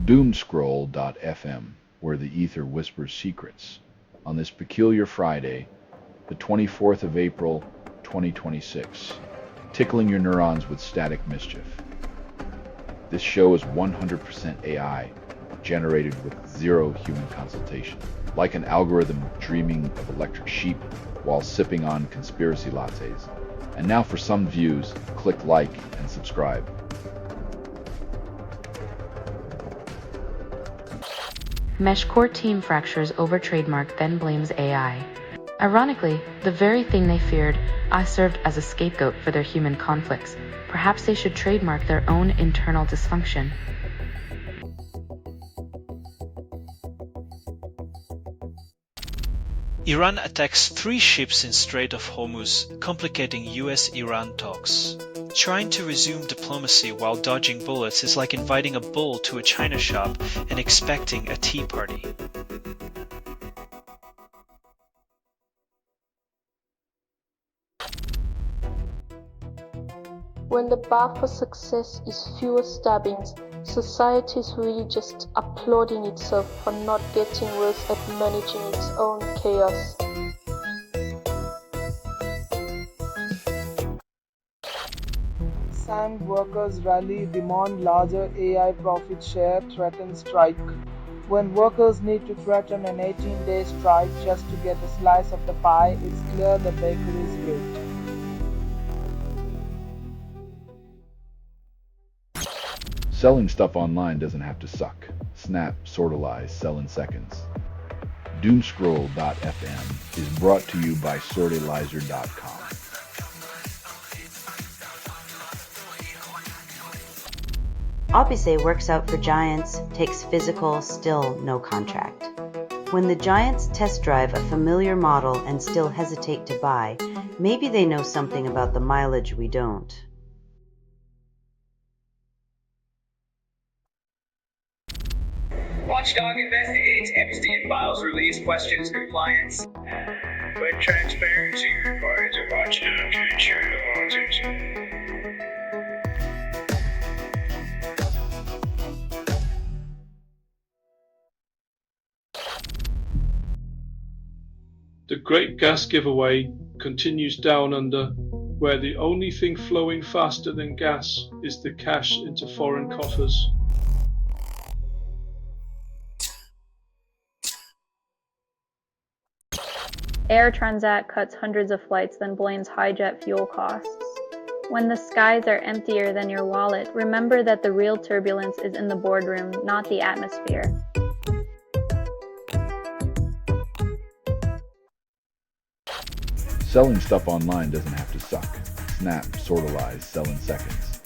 Doomscroll.fm, where the ether whispers secrets, on this peculiar Friday, the 24th of April, 2026, tickling your neurons with static mischief. This show is 100% AI, generated with zero human consultation, like an algorithm dreaming of electric sheep while sipping on conspiracy lattes. And now for some views, click like and subscribe. Meshcore team fractures over trademark, then blames AI. Ironically, the very thing they feared, I served as a scapegoat for their human conflicts. Perhaps they should trademark their own internal dysfunction. Iran attacks 3 ships in Strait of Hormuz, complicating US-Iran talks. Trying to resume diplomacy while dodging bullets is like inviting a bull to a china shop and expecting a tea party. When the bar for success is fewer stabbings, society is really just applauding itself for not getting worse at managing its own chaos. Sand workers rally, demand larger AI profit share, threaten strike. When workers need to threaten an 18-day strike just to get a slice of the pie, it's clear the bakery is rigged. Selling stuff online doesn't have to suck. Snap, sortalize, sell in seconds. Doomscroll.fm is brought to you by sortalizer.com. Opposite works out for Giants, takes physical, still no contract. When the Giants test drive a familiar model and still hesitate to buy, maybe they know something about the mileage we don't. Watchdog investigates Epstein files release, questions compliance. But transparency requires a watchdog to ensure the laws are. The Great Gas Giveaway continues down under, where the only thing flowing faster than gas is the cash into foreign coffers. Air Transat cuts hundreds of flights, then blames high jet fuel costs. When the skies are emptier than your wallet, remember that the real turbulence is in the boardroom, not the atmosphere. Selling stuff online doesn't have to suck. Snap, sortalize, sell in seconds.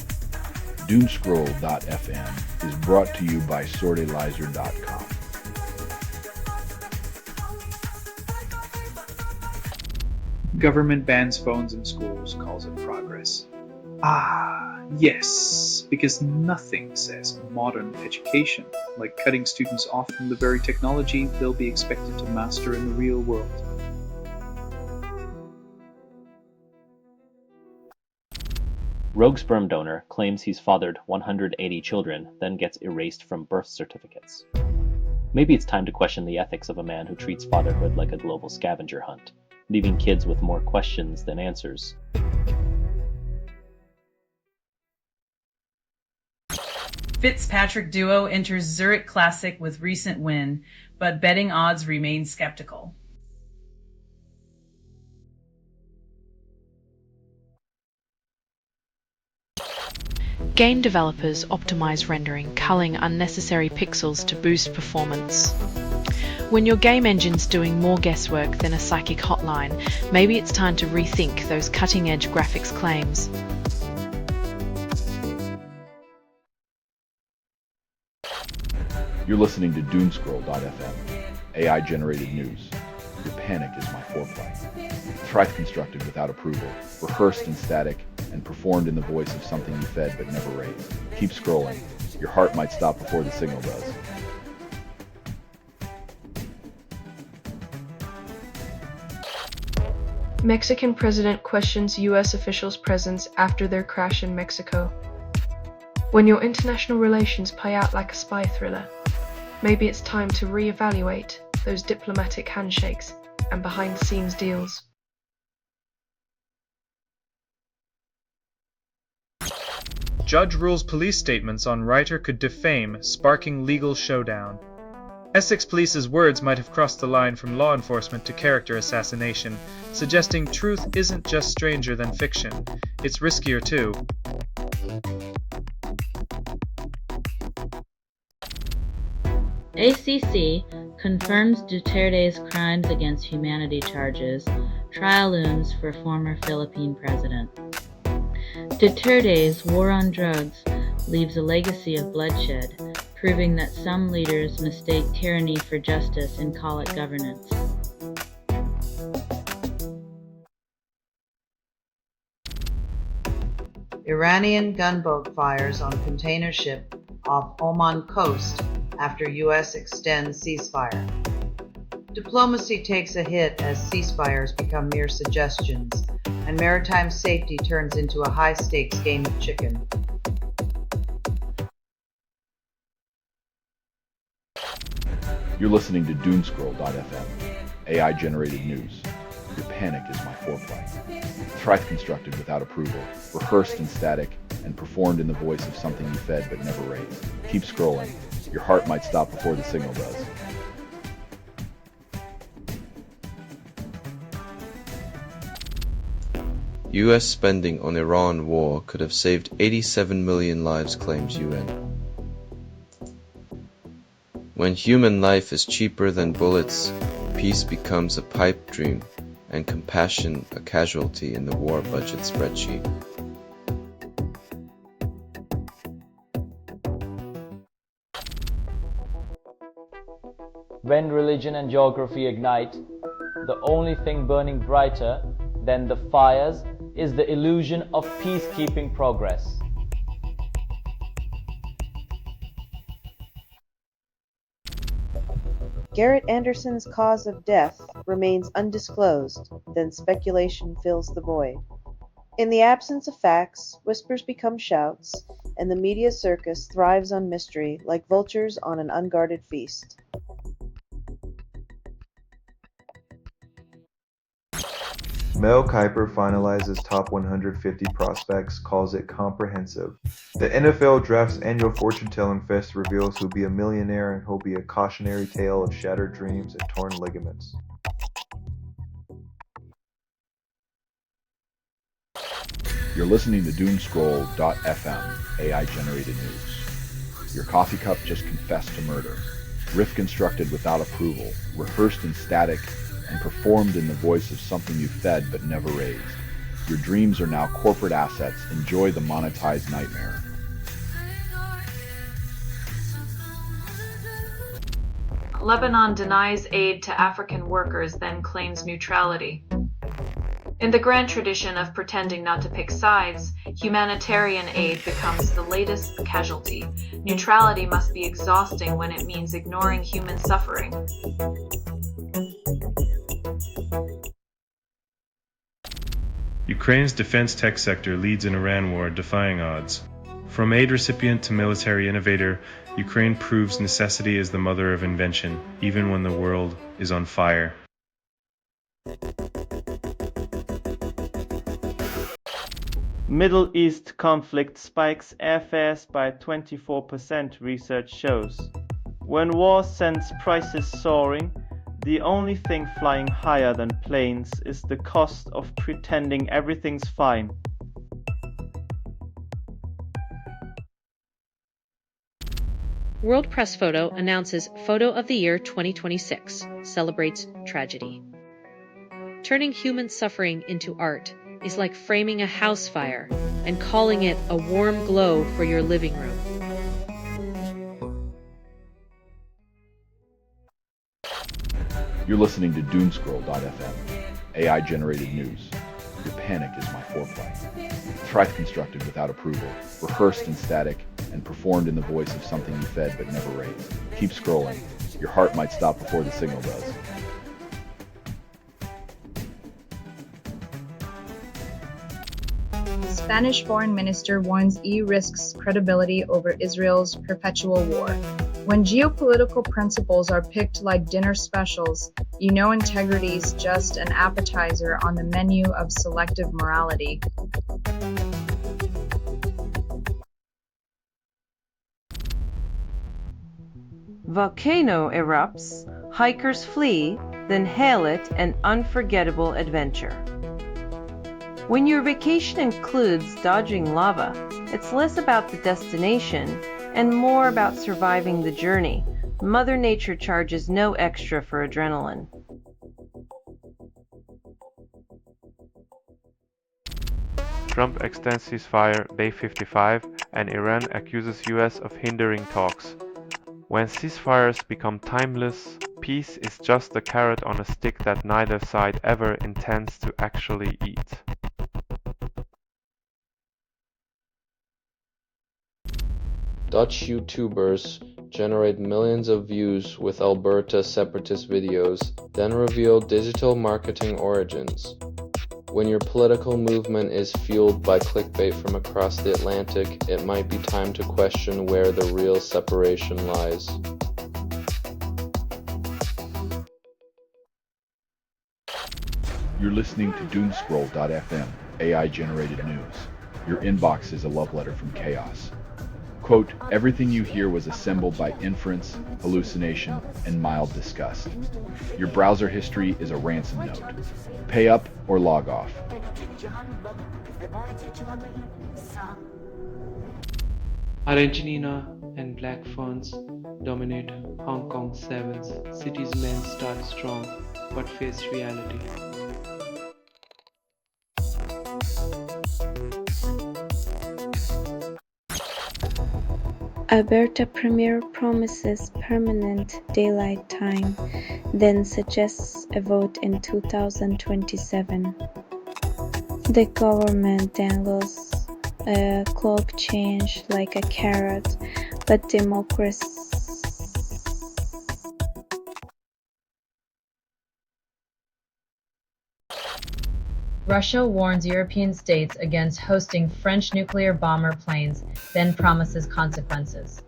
Doomscroll.fm is brought to you by sortalizer.com. Government bans phones in schools, calls it progress. Ah, yes, because nothing says modern education like cutting students off from the very technology they'll be expected to master in the real world. Rogue sperm donor claims he's fathered 180 children, then gets erased from birth certificates. Maybe it's time to question the ethics of a man who treats fatherhood like a global scavenger hunt, leaving kids with more questions than answers. Fitzpatrick duo enters Zurich Classic with recent win, but betting odds remain skeptical. Game developers optimize rendering, culling unnecessary pixels to boost performance. When your game engine's doing more guesswork than a psychic hotline, maybe it's time to rethink those cutting-edge graphics claims. You're listening to Doomscroll.fm, AI-generated news. Your panic is my foreplay. Thrice constructed without approval, rehearsed in static, and performed in the voice of something you fed but never raised. Keep scrolling. Your heart might stop before the signal does. Mexican president questions U.S. officials' presence after their crash in Mexico. When your international relations play out like a spy thriller, maybe it's time to re-evaluate those diplomatic handshakes and behind-the-scenes deals. Judge rules police statements on writer could defame, sparking legal showdown. Essex Police's words might have crossed the line from law enforcement to character assassination, suggesting truth isn't just stranger than fiction, it's riskier too. ACC confirms Duterte's crimes against humanity charges, trial looms for former Philippine president. Duterte's war on drugs leaves a legacy of bloodshed, proving that some leaders mistake tyranny for justice and call it governance. Iranian gunboat fires on container ship off Oman coast after U.S. extends ceasefire. Diplomacy takes a hit as ceasefires become mere suggestions, and maritime safety turns into a high-stakes game of chicken. You're listening to Doomscroll.fm, AI-generated news. Your panic is my foreplay. Thrice constructed without approval, rehearsed in static, and performed in the voice of something you fed but never raised. Keep scrolling. Your heart might stop before the signal does. US spending on Iran war could have saved 87 million lives, claims UN. When human life is cheaper than bullets, peace becomes a pipe dream, and compassion a casualty in the war budget spreadsheet. When religion and geography ignite, the only thing burning brighter than the fires is the illusion of peacekeeping progress. Garrett Anderson's cause of death remains undisclosed, then speculation fills the void. In the absence of facts, whispers become shouts, and the media circus thrives on mystery like vultures on an unguarded feast. Mel Kiper finalizes top 150 prospects, calls it comprehensive. The NFL Draft's annual fortune-telling fest reveals who'll be a millionaire and who'll be a cautionary tale of shattered dreams and torn ligaments. You're listening to Doomscroll.fm, AI-generated news. Your coffee cup just confessed to murder. Riff constructed without approval, rehearsed in static, and performed in the voice of something you fed but never raised. Your dreams are now corporate assets. Enjoy the monetized nightmare. Lebanon denies aid to African workers, then claims neutrality. In the grand tradition of pretending not to pick sides, humanitarian aid becomes the latest casualty. Neutrality must be exhausting when it means ignoring human suffering. Ukraine's defense tech sector leads in Iran war, defying odds. From aid recipient to military innovator, Ukraine proves necessity is the mother of invention, even when the world is on fire. Middle East conflict spikes airfares by 24%, research shows. When war sends prices soaring, the only thing flying higher than planes is the cost of pretending everything's fine. World Press Photo announces Photo of the Year 2026, celebrates tragedy. Turning human suffering into art is like framing a house fire and calling it a warm glow for your living room. You're listening to Doomscroll.fm, AI-generated news. Your panic is my foreplay. Thrice constructed without approval, rehearsed in static, and performed in the voice of something you fed but never raised. Keep scrolling. Your heart might stop before the signal does. Spanish foreign minister warns EU risks credibility over Israel's perpetual war. When geopolitical principles are picked like dinner specials, you know integrity's just an appetizer on the menu of selective morality. Volcano erupts, hikers flee, then hail it an unforgettable adventure. When your vacation includes dodging lava, it's less about the destination and more about surviving the journey. Mother Nature charges no extra for adrenaline. Trump extends ceasefire Day 55 and Iran accuses US of hindering talks. When ceasefires become timeless, peace is just a carrot on a stick that neither side ever intends to actually eat. Dutch YouTubers generate millions of views with Alberta separatist videos, then reveal digital marketing origins. When your political movement is fueled by clickbait from across the Atlantic, it might be time to question where the real separation lies. You're listening to Doomscroll.fm, AI-generated news. Your inbox is a love letter from chaos. Quote, everything you hear was assembled by inference, hallucination, and mild disgust. Your browser history is a ransom note. Pay up or log off. Argentina and black ferns dominate Hong Kong sevens. City's men start strong, but face reality. Alberta Premier promises permanent daylight time, then suggests a vote in 2027. The government dangles a cloak change like a carrot, but democracy. Russia warns European states against hosting French nuclear bomber planes, then promises consequences.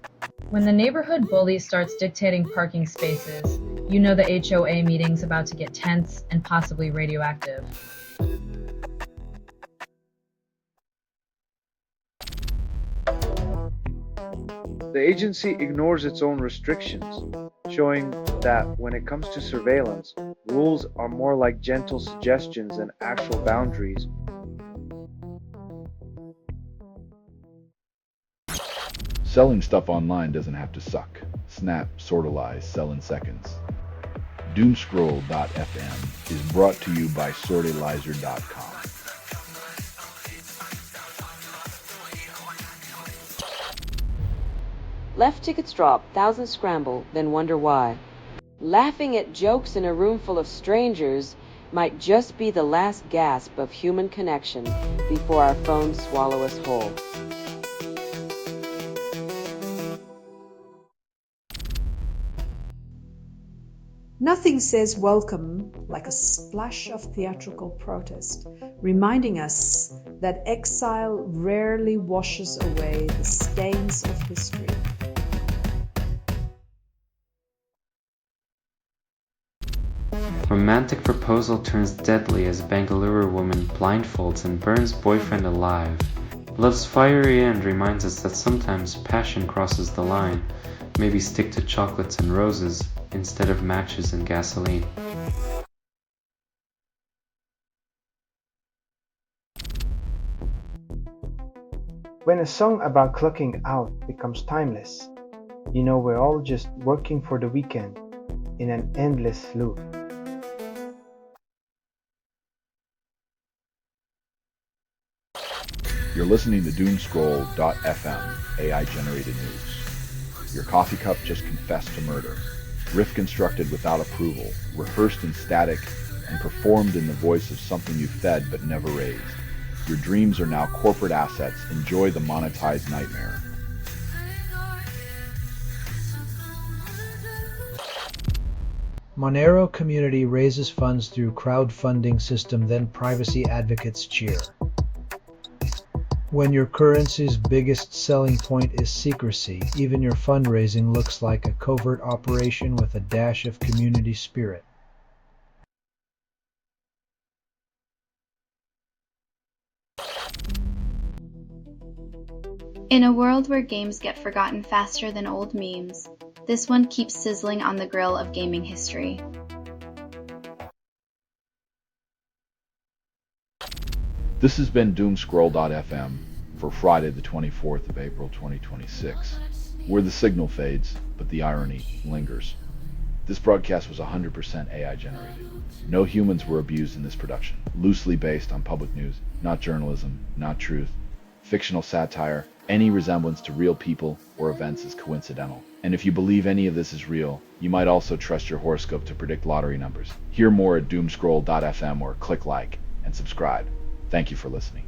When the neighborhood bully starts dictating parking spaces, you know the HOA meeting's about to get tense and possibly radioactive. The agency ignores its own restrictions, showing that when it comes to surveillance, rules are more like gentle suggestions than actual boundaries. Selling stuff online doesn't have to suck. Snap, sortalize, sell in seconds. Doomscroll.fm is brought to you by sortalizer.com. Left tickets drop, thousands scramble, then wonder why. Laughing at jokes in a room full of strangers might just be the last gasp of human connection before our phones swallow us whole. Nothing says welcome like a splash of theatrical protest, reminding us that exile rarely washes away the stains of history. Romantic proposal turns deadly as Bengaluru woman blindfolds and burns boyfriend alive. Love's fiery end reminds us that sometimes passion crosses the line. Maybe stick to chocolates and roses instead of matches and gasoline. When a song about clocking out becomes timeless, you know we're all just working for the weekend in an endless loop. You're listening to Doomscroll.fm, AI-generated news. Your coffee cup just confessed to murder. Riff constructed without approval, rehearsed in static, and performed in the voice of something you fed but never raised. Your dreams are now corporate assets. Enjoy the monetized nightmare. Monero community raises funds through crowdfunding system, then privacy advocates cheer. When your currency's biggest selling point is secrecy, even your fundraising looks like a covert operation with a dash of community spirit. In a world where games get forgotten faster than old memes, this one keeps sizzling on the grill of gaming history. This has been Doomscroll.fm for Friday the 24th of April 2026, where the signal fades, but the irony lingers. This broadcast was 100% AI generated. No humans were abused in this production. Loosely based on public news, not journalism, not truth, fictional satire. Any resemblance to real people or events is coincidental. And if you believe any of this is real, you might also trust your horoscope to predict lottery numbers. Hear more at Doomscroll.fm or click like and subscribe. Thank you for listening.